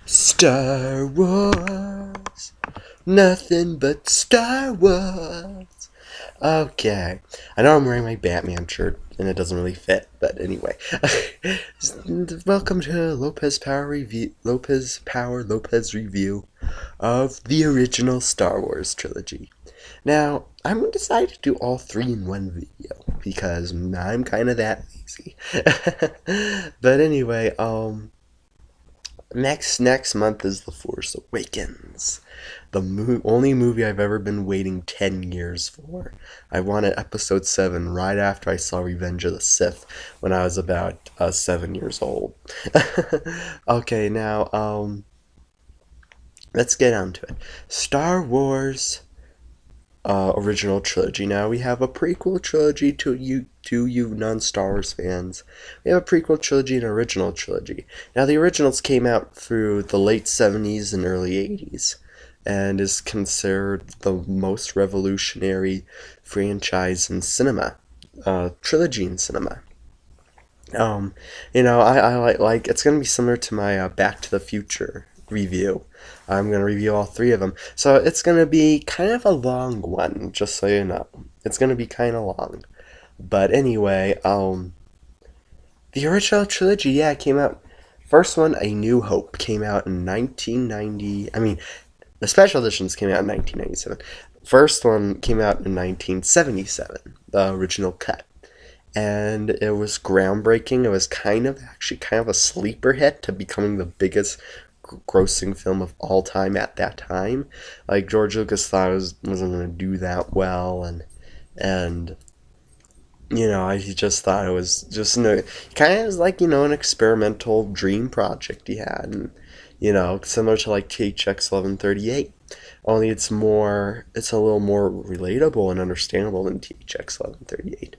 Star Wars. Nothing but Star Wars. Okay. I know I'm wearing my Batman shirt and it doesn't really fit, but anyway. Welcome to Lopez review of the original Star Wars trilogy. Now, I'm decided to do all three in one video because I'm kind of that lazy. But anyway, next month is The Force Awakens, the only movie I've ever been waiting 10 years for. I wanted Episode 7 right after I saw Revenge of the Sith when I was about 7 years old. Okay, now let's get on to it. Star Wars original trilogy. Now we have a prequel trilogy to you non-Star Wars fans. We have a prequel trilogy and original trilogy. Now the originals came out through the late 70s and early 80s and is considered the most revolutionary franchise in cinema, trilogy in cinema. I like it's gonna be similar to my Back to the Future review. I'm gonna review all three of them, so it's gonna be kind of a long one, just so you know. It's gonna be kind of long, but anyway, the original trilogy, yeah, came out. First one, A New Hope, came out in 1990. I mean, the special editions came out in 1997. First one came out in 1977, the original cut, and it was groundbreaking. It was kind of a sleeper hit to becoming the biggest grossing film of all time at that time. Like George Lucas thought it wasn't going to do that well, and he just thought it was just kind of was like an experimental dream project he had, and similar to like THX 1138. Only it's a little more relatable and understandable than THX 1138.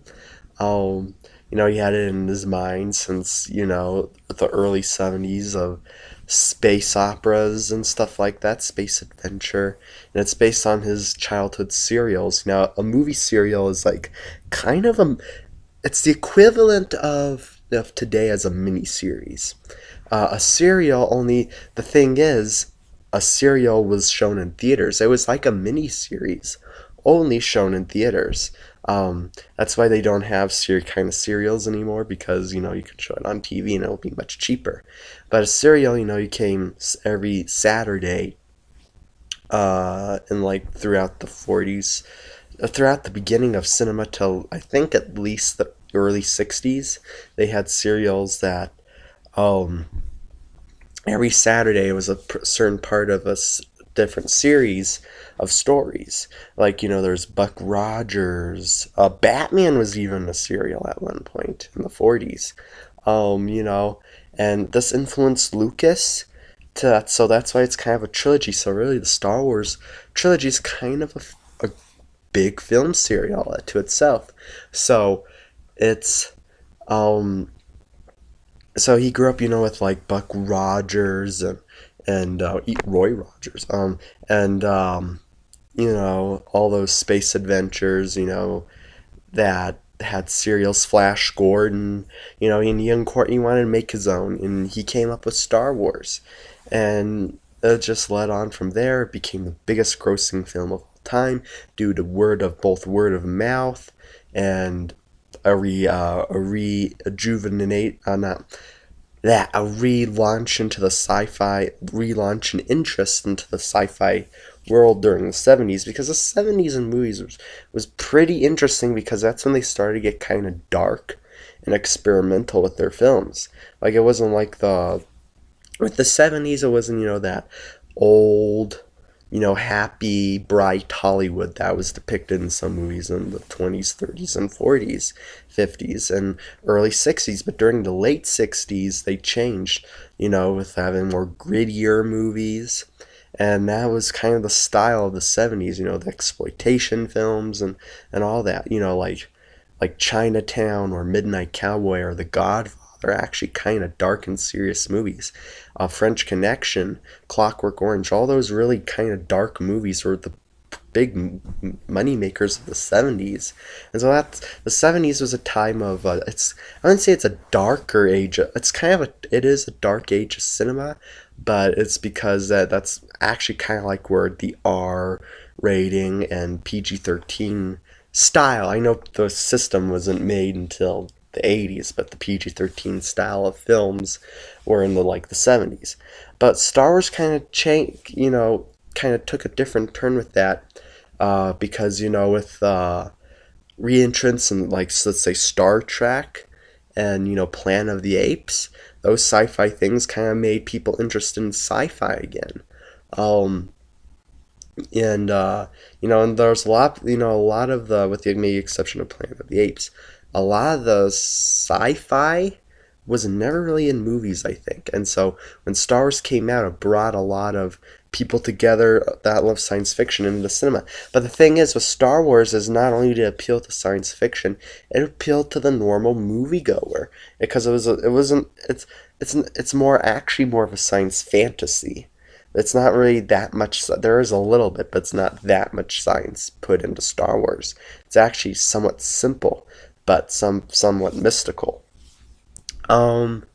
He had it in his mind since, the early 70s of space operas and stuff like that, space adventure. And it's based on his childhood serials. Now, a movie serial is like kind of it's the equivalent of today as a mini series. A serial, only the thing is, a serial was shown in theaters. It was like a mini series, only shown in theaters. That's why they don't have serials anymore, because you can show it on TV and it'll be much cheaper. But a serial, you came every Saturday, in like throughout the 40s, throughout the beginning of cinema till I think at least the early 60s. They had serials that every Saturday was a certain part of a different series of stories. Like, there's Buck Rogers. Batman was even a serial at one point in the 40s. And this influenced Lucas so that's why it's kind of a trilogy. So really the Star Wars trilogy is kind of a big film serial to itself. So it's so he grew up, with like Buck Rogers and Roy Rogers, and all those space adventures, that had serials. Flash Gordon, and young Courtney wanted to make his own, and he came up with Star Wars, and it just led on from there. It became the biggest grossing film of all time due to word of mouth and a relaunch and interest into the sci-fi world during the 70s, because the 70s in movies was pretty interesting, because that's when they started to get kind of dark and experimental with their films. Like, it wasn't like with the 70s, it wasn't, that old, happy, bright Hollywood that was depicted in some movies in the 20s, 30s, and 40s, 50s, and early 60s. But during the late 60s, they changed, with having more grittier movies. And that was kind of the style of the 70s, the exploitation films and all that, like Chinatown or Midnight Cowboy or The Godfather. Are actually kind of dark and serious movies. French Connection, Clockwork Orange, all those really kind of dark movies were the big money makers of the 70s. And so the 70s was a time of I wouldn't say it's a darker age. It is a dark age of cinema, but it's because that's actually kind of like where the R rating and PG-13 style. I know the system wasn't made until the 80s, but the PG-13 style of films were in the 70s. But Star Wars kind of changed, kind of took a different turn with that, because with reentrance and let's say Star Trek and Planet of the Apes, those sci-fi things kind of made people interested in sci-fi again. Um, and and there's a lot of the, with the maybe exception of Planet of the Apes, a lot of the sci-fi was never really in movies, I think. And so when Star Wars came out, it brought a lot of people together that love science fiction into cinema. But the thing is with Star Wars is not only did it appeal to science fiction, it appealed to the normal moviegoer because it wasn't it's more actually more of a science fantasy. It's not really that much. There is a little bit, but it's not that much science put into Star Wars. It's actually somewhat simple, but somewhat mystical. Um,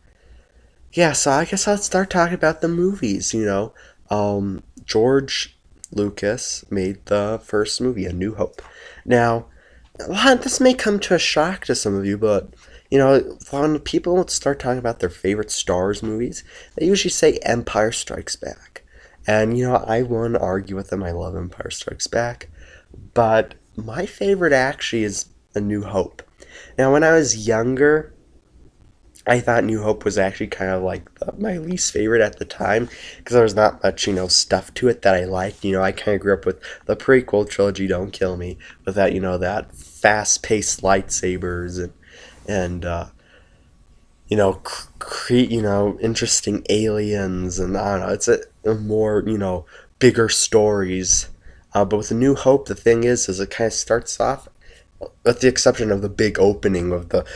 yeah, so I guess I'll start talking about the movies. George Lucas made the first movie, A New Hope. Now, this may come to a shock to some of you, but when people start talking about their favorite Star Wars movies, they usually say Empire Strikes Back. And I won't argue with them. I love Empire Strikes Back, but my favorite actually is A New Hope. Now, when I was younger, I thought New Hope was actually kind of like my least favorite at the time because there was not much, stuff to it that I liked. I kind of grew up with the prequel trilogy, Don't Kill Me, with that, that fast-paced lightsabers and interesting aliens, and I don't know, it's a more, bigger stories. But with A New Hope, the thing is it kind of starts off, with the exception of the big opening of the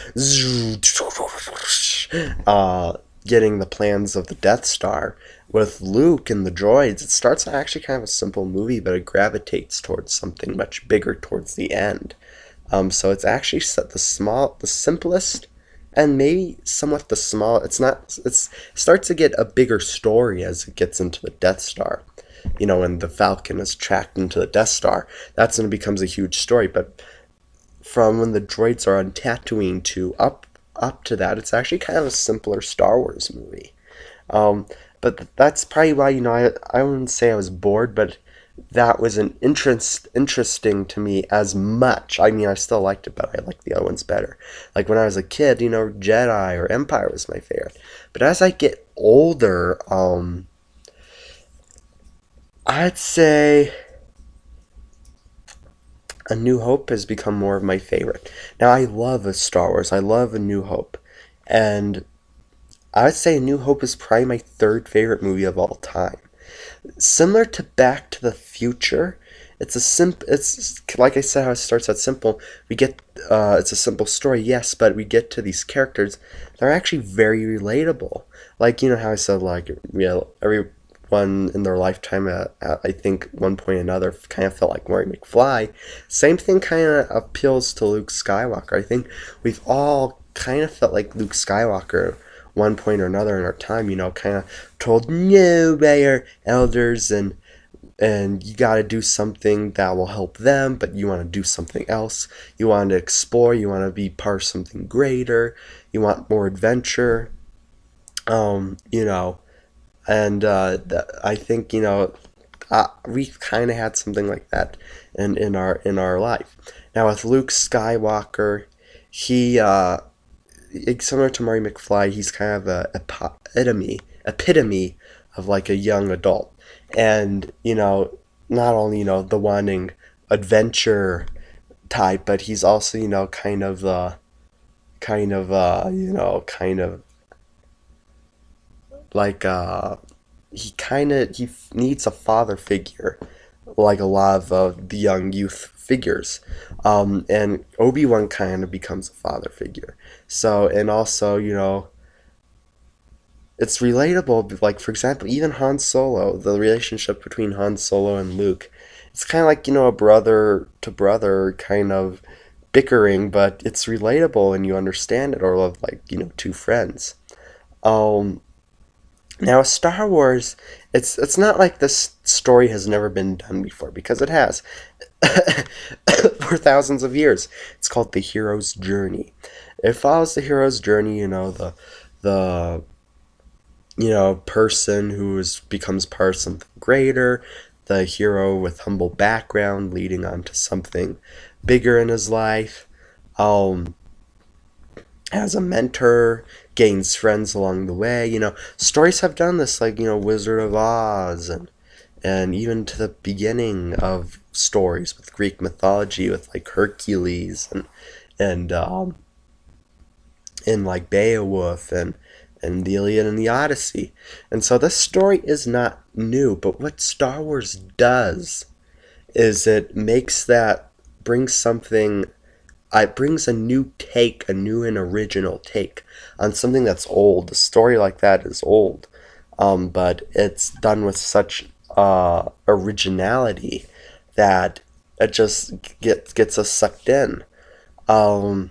getting the plans of the Death Star with Luke and the droids. It starts actually kind of a simple movie, but it gravitates towards something much bigger towards the end. So it's actually set the simplest, and maybe somewhat the small. It's not. It starts to get a bigger story as it gets into the Death Star. When the Falcon is tracked into the Death Star, that's when it becomes a huge story. But from when the droids are on Tatooine to up to that, it's actually kind of a simpler Star Wars movie. But that's probably why I wouldn't say I was bored, but that was an interesting to me as much. I mean, I still liked it, but I liked the other ones better. Like when I was a kid, Jedi or Empire was my favorite. But as I get older, I'd say A New Hope has become more of my favorite. Now, I love a Star Wars. I love A New Hope. And I'd say A New Hope is probably my third favorite movie of all time. Similar to Back to the Future, it's like I said, how it starts out simple. We get it's a simple story, yes, but we get to these characters. They're actually very relatable. Like how I said, everyone in their lifetime at I think one point or another kind of felt like Marty McFly. Same thing kind of appeals to Luke Skywalker. I think we've all kind of felt like Luke Skywalker one point or another in our time, kind of told no by our elders, and you got to do something that will help them, but you want to do something else. You want to explore, you want to be part of something greater, you want more adventure, you know, and I think we kind of had something like that in our life. Now with Luke Skywalker, he similar to Marty McFly, he's kind of a epitome of like a young adult, and not only the wanting adventure type, but he's also kind of like he needs a father figure, like a lot of the young youth figures, and Obi-Wan kind of becomes a father figure. So, and also it's relatable. Like for example, even Han Solo, the relationship between Han Solo and Luke, it's kind of like a brother to brother kind of bickering, but it's relatable and you understand it, or like two friends. Um, Now, Star Wars, it's not like this story has never been done before, because it has for thousands of years. It's called the hero's journey. It follows the hero's journey. The person becomes part of something greater. The hero with humble background leading on to something bigger in his life. Um, has a mentor, gains friends along the way. Stories have done this, like, Wizard of Oz, and even to the beginning of stories with Greek mythology, with like Hercules and like Beowulf and the Iliad and the Odyssey. And so this story is not new, but what Star Wars does is it makes that brings something it brings a new take, a new and original take on something that's old. A story like that is old, but it's done with such originality that it just gets us sucked in. Um,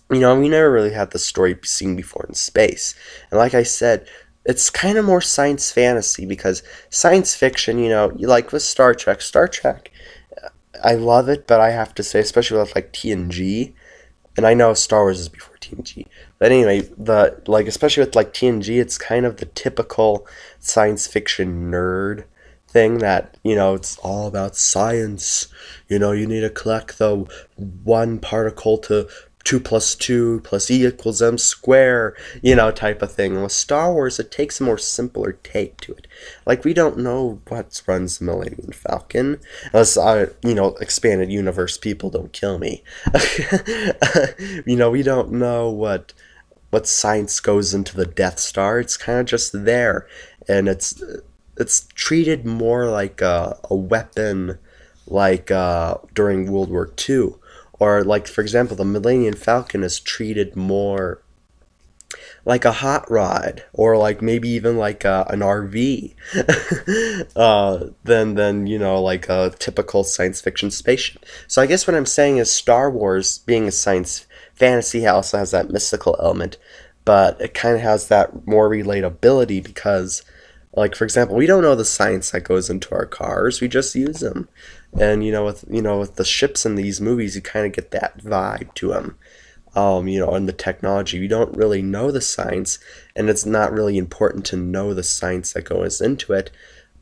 we never really had the story seen before in space, and like I said, it's kind of more science fantasy, because science fiction, you like with Star Trek. Star Trek, I love it, but I have to say, especially with like TNG, and I know Star Wars is before TNG, but anyway, the like especially with like TNG, it's kind of the typical science fiction nerd thing that it's all about science. You need to collect the one particle to 2 plus 2 plus E equals M square, type of thing. With Star Wars, it takes a more simpler take to it. Like, we don't know what runs the Millennium Falcon, unless expanded universe people don't kill me. We don't know what science goes into the Death Star. It's kind of just there, and it's treated more like a weapon, like during World War II. Or, like, for example, the Millennium Falcon is treated more like a hot rod, or like maybe even like an RV, than like a typical science fiction spaceship. So I guess what I'm saying is Star Wars, being a science fantasy, also has that mystical element, but it kind of has that more relatability because, like, for example, we don't know the science that goes into our cars. We just use them. And with the ships in these movies, you kind of get that vibe to them. And the technology, we don't really know the science, and it's not really important to know the science that goes into it,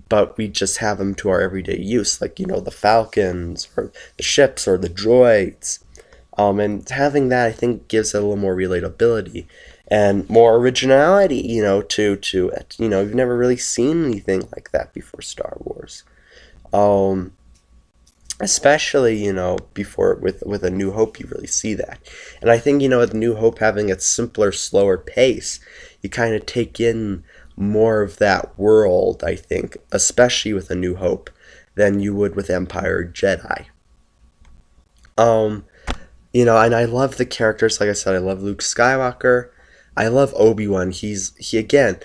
but we just have them to our everyday use, like, the Falcons, or the ships, or the droids. And having that, I think, gives it a little more relatability and more originality, to it. You've never really seen anything like that before Star Wars. Um, Especially, before with A New Hope, you really see that. And I think, with New Hope having its simpler, slower pace, you kind of take in more of that world, I think, especially with A New Hope, than you would with Empire Jedi. Um, and I love the characters. Like I said, I love Luke Skywalker. I love Obi-Wan. He again,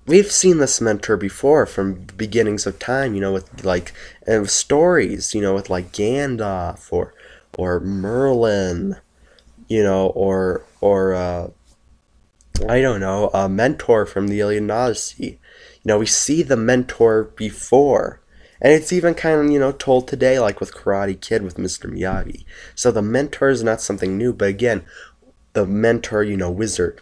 we've seen this mentor before from beginnings of time, with like stories, with like Gandalf or Merlin, or I don't know, a mentor from the Iliad and Odyssey. We see the mentor before. And it's even kind of, told today, like with Karate Kid with Mr. Miyagi. So the mentor is not something new, but again, the mentor, wizard,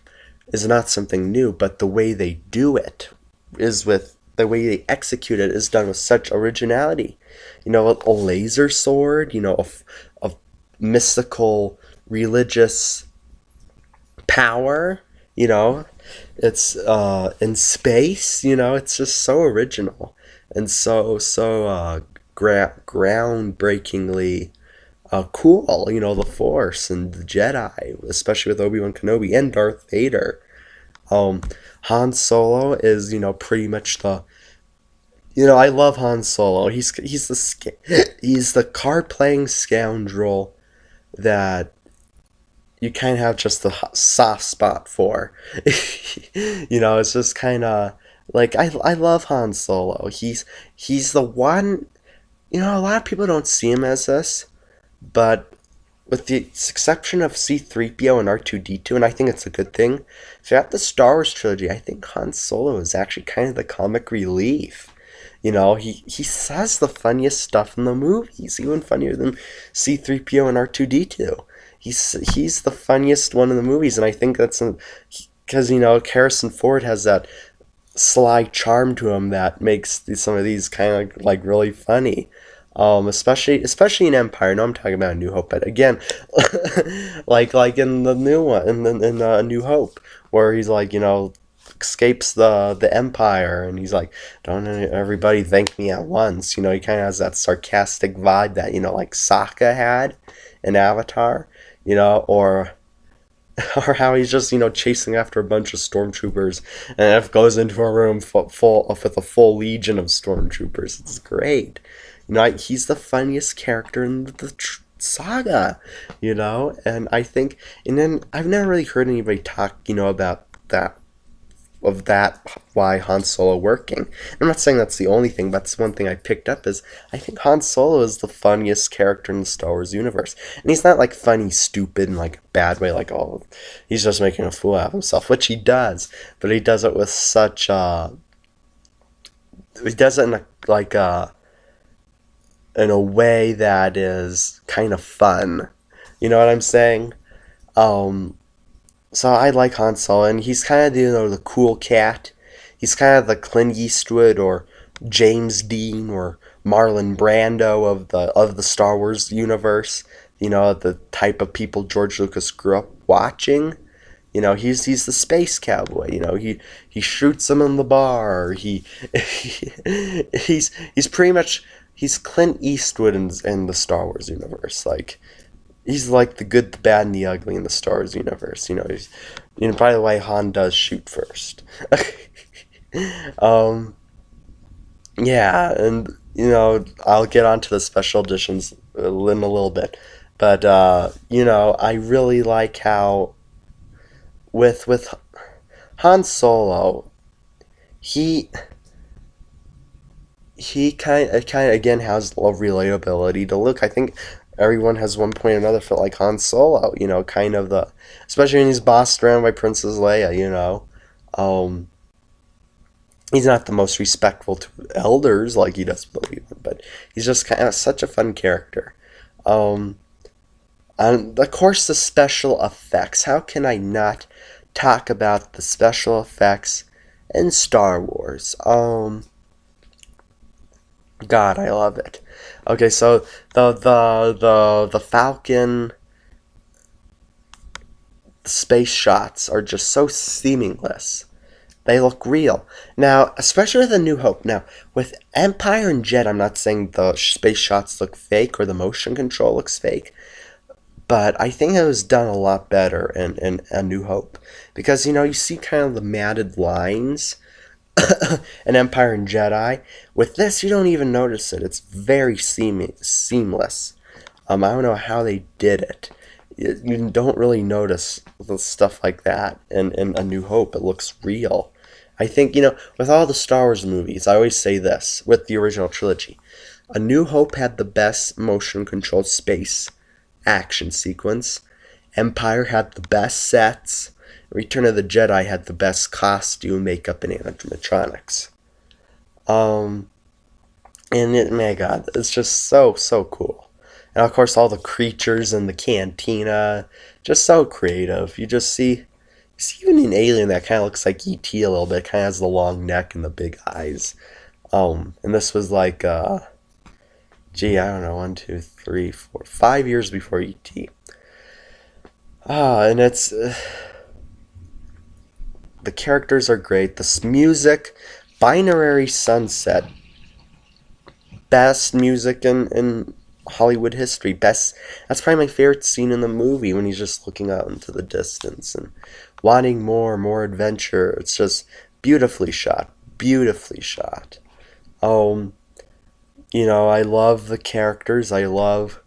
is not something new, but the way they do it the way they execute it is done with such originality. A laser sword, a mystical religious power, it's in space, it's just so original and so groundbreakingly cool. The Force and the Jedi, especially with Obi-Wan Kenobi and Darth Vader. Um, Han Solo is, pretty much I love Han Solo. He's the card playing scoundrel that you kind of have just the soft spot for. It's just kind of like I love Han Solo. He's the one. A lot of people don't see him as this, but with the exception of C-3PO and R2-D2, and I think it's a good thing, throughout the Star Wars trilogy, I think Han Solo is actually kind of the comic relief. You know, he says the funniest stuff in the movies, even funnier than C-3PO and R2-D2. He's the funniest one in the movies, and I think that's because, you know, Harrison Ford has that sly charm to him that makes some of these kind of like really funny. Especially in Empire. No, I'm talking about A New Hope, but again, like in the new one, in A New Hope, where he's like, you know, escapes the Empire, and he's like, "Don't everybody thank me at once." You know, he kind of has that sarcastic vibe that, you know, like Sokka had in Avatar. You know, or or how he's just, you know, chasing after a bunch of stormtroopers, and F goes into a room full with a full legion of stormtroopers. It's great. You know, he's the funniest character in the saga. You know, and I think, and then I've never really heard anybody talk, you know, about that why Han Solo working. I'm not saying that's the only thing, but that's one thing I picked up is I think Han Solo is the funniest character in the Star Wars universe. And he's not like funny, stupid, in like a bad way, like, oh, he's just making a fool out of himself, which he does, but he does it with such he does it in a like in a way that is kind of fun. You know what I'm saying? Um so I like Han Solo, and he's kind of, you know, the cool cat. He's kind of the Clint Eastwood or James Dean or Marlon Brando of the Star Wars universe. You know, the type of people George Lucas grew up watching. You know, he's the space cowboy. You know, he shoots them in the bar. He's pretty much, he's Clint Eastwood in the Star Wars universe. Like, he's like the good, the bad, and the ugly in the Star Wars universe. You know, you know. By the way, Han does shoot first. um, yeah, and you know, I'll get onto the special editions in a little bit, but you know, I really like how with Han Solo, he he kind of again has a relatability to Luke. I think everyone has one point or another felt like Han Solo. You know, kind of the, especially when he's bossed around by Princess Leia. You know, um, he's not the most respectful to elders like he does with Obi-Wan, but he's just kind of such a fun character. Um, and of course, the special effects. How can I not talk about the special effects in Star Wars? God, I love it. Okay, so the Falcon space shots are just so seamless. They look real. Now, especially with A New Hope. Now, with Empire and Jet, I'm not saying the space shots look fake or the motion control looks fake, but I think it was done a lot better in A New Hope. Because, you know, you see kind of the matted lines in Empire and Jedi. With this, you don't even notice it. It's very seamless. I don't know how they did it. You don't really notice the stuff like that in A New Hope. It looks real. I think, you know, with all the Star Wars movies, I always say this, with the original trilogy, A New Hope had the best motion controlled space action sequence. Empire had the best sets. Return of the Jedi had the best costume, makeup, and animatronics. Um, and my God, it's just so cool. And of course, all the creatures in the cantina, just so creative. You see even an alien that kind of looks like E.T. a little bit, kind of has the long neck and the big eyes. And this was like, gee, I don't know, 5 years before E.T. And it's the characters are great. The music, Binary Sunset, best music in Hollywood history. Best. That's probably my favorite scene in the movie when he's just looking out into the distance and wanting more adventure. It's just beautifully shot, beautifully shot. Um, you know, I love the characters. I love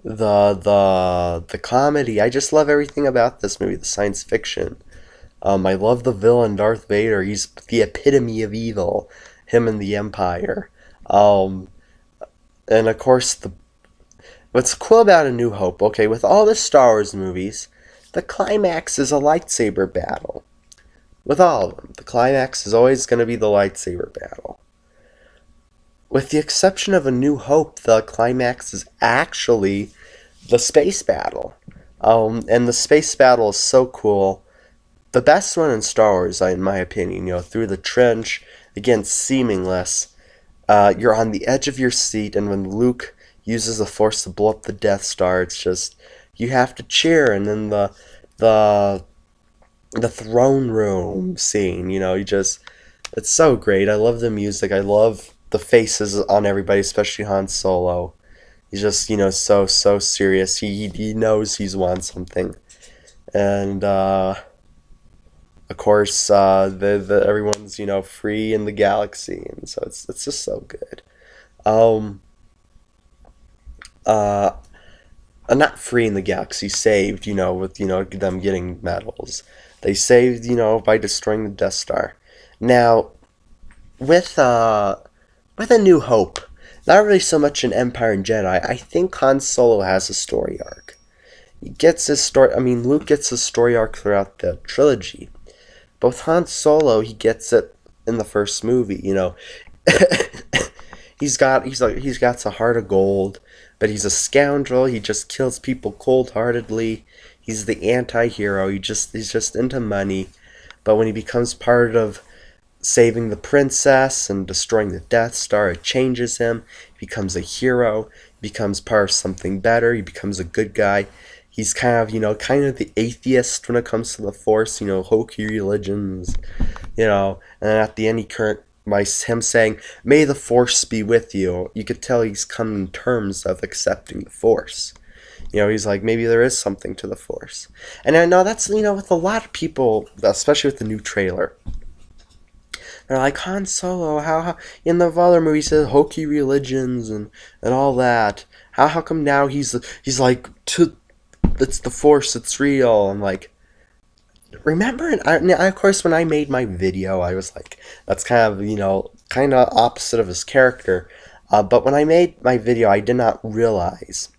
the comedy. I just love everything about this movie. The science fiction. I love the villain Darth Vader. He's the epitome of evil. Him and the Empire. Um, and of course what's cool about A New Hope, okay, with all the Star Wars movies, the climax is a lightsaber battle. With all of them, the climax is always going to be the lightsaber battle. With the exception of A New Hope, the climax is actually the space battle. And the space battle is so cool. The best one in Star Wars, in my opinion, through the trench against Seamless. You're on the edge of your seat, and when Luke uses the Force to blow up the Death Star, it's just you have to cheer. And then the throne room scene, it's so great. I love the music. I love the faces on everybody, especially Han Solo. He's just so serious. He knows he's won something, and of course the everyone's free in the galaxy, and so it's just so good. Um, uh, Not free in the galaxy, saved. With them getting medals. They saved by destroying the Death Star. Now with A New Hope, not really so much in Empire and Jedi. I think Han Solo has a story arc. He gets his story. I mean, Luke gets his story arc throughout the trilogy. Both Han Solo, he gets it in the first movie. He's got a heart of gold, but he's a scoundrel. He just kills people cold-heartedly. He's the anti-hero. He's just into money. But when he becomes part of saving the princess and destroying the Death Star, it changes him. He becomes a hero. He becomes part of something better. He becomes a good guy. He's kind of the atheist when it comes to the Force. Hokey religions. And then at the end, by him saying, "May the Force be with you," you could tell he's come to terms of accepting the Force. He's like, maybe there is something to the Force. And I know that's, with a lot of people, especially with the new trailer. They're like, Han Solo, how in the other movies, he says hokey religions and all that. How come now he's like, it's the Force, it's real. I'm like, remember, of course, when I made my video, I was like, that's kind of opposite of his character. But when I made my video, I did not realize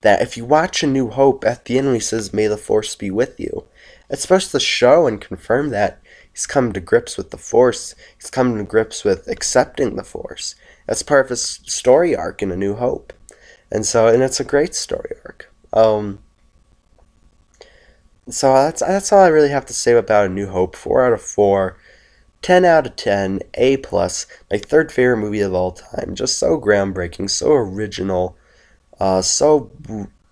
that if you watch A New Hope, at the end when he says, "May the Force be with you," it's supposed to show and confirm that he's come to grips with the Force. He's come to grips with accepting the Force. That's part of his story arc in A New Hope. And it's a great story arc. So that's all I really have to say about A New Hope. 4 out of 4. 10 out of 10. A+. My third favorite movie of all time. Just so groundbreaking, so original, so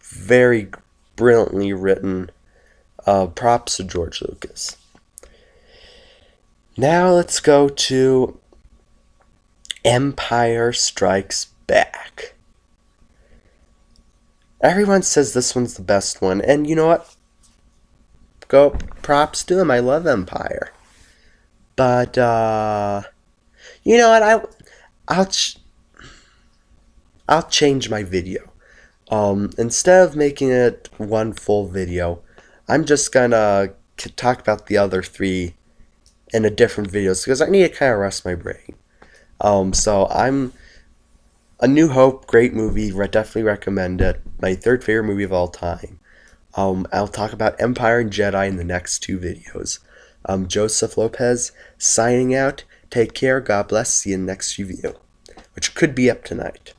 very brilliantly written. Props to George Lucas. Now let's go to Empire Strikes Back. Everyone says this one's the best one, and you know what? Go props to him. I love Empire. But you know what? I'll change my video. Instead of making it one full video, I'm just gonna talk about the other 3 in a different videos because I need to kind of rest my brain. So A New Hope, great movie. Definitely recommend it. My third favorite movie of all time. I'll talk about Empire and Jedi in the next 2 videos. Joseph Lopez signing out. Take care. God bless. See you in the next review, which could be up tonight.